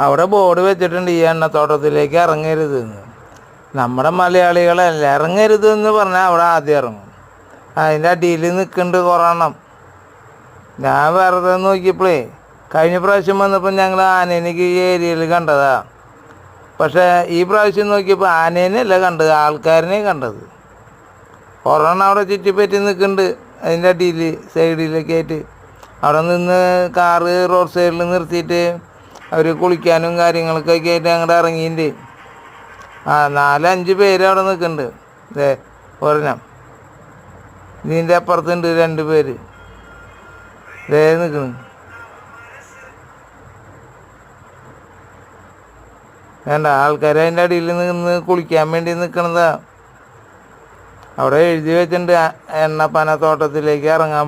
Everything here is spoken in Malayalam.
അവിടെ ബോർഡ് വെച്ചിട്ടുണ്ട് ഈ എണ്ണത്തോട്ടത്തിലേക്ക് ഇറങ്ങരുത് എന്ന്. നമ്മുടെ മലയാളികളല്ല ഇറങ്ങരുത് എന്ന് പറഞ്ഞാൽ അവിടെ ആദ്യം ഇറങ്ങും. അതിൻ്റെ അടിയിൽ നിൽക്കുന്നുണ്ട് കുറേണ്ണം. ഞാൻ വെറുതെ നോക്കിയപ്പോഴേ കഴിഞ്ഞ പ്രാവശ്യം വന്നപ്പോൾ ഞങ്ങൾ ആനേനക്ക് ഈ ഏരിയയിൽ കണ്ടതാ. പക്ഷേ ഈ പ്രാവശ്യം നോക്കിയപ്പോൾ ആനേനല്ല കണ്ടത്, ആൾക്കാരനെ കണ്ടത്. ഒരെണ്ണം അവിടെ ചുറ്റിപ്പറ്റി നിൽക്കുന്നുണ്ട് അതിൻ്റെ അടിയിൽ സൈഡിലൊക്കെ ആയിട്ട്. അവിടെ നിന്ന് കാറ് റോഡ് സൈഡിൽ നിർത്തിയിട്ട് അവർ കുളിക്കാനും കാര്യങ്ങൾക്കൊക്കെ ആയിട്ട് അങ്ങോട്ട് ഇറങ്ങിയിട്ടുണ്ട്. 4-5 പേര് അവിടെ നിൽക്കുന്നുണ്ട്. ഇതേ ഒരെണ്ണം, ഇതിൻ്റെ അപ്പുറത്തുണ്ട് 2 പേര് ഇതേ നിൽക്കുന്നു. വേണ്ട ആൾക്കാർ അതിൻ്റെ അടിയിൽ നിന്ന് കുളിക്കാൻ വേണ്ടി നിൽക്കണതാ. അവിടെ എഴുതി വെച്ചിട്ടുണ്ട് എണ്ണപ്പന തോട്ടത്തിലേക്ക് ഇറങ്ങാൻ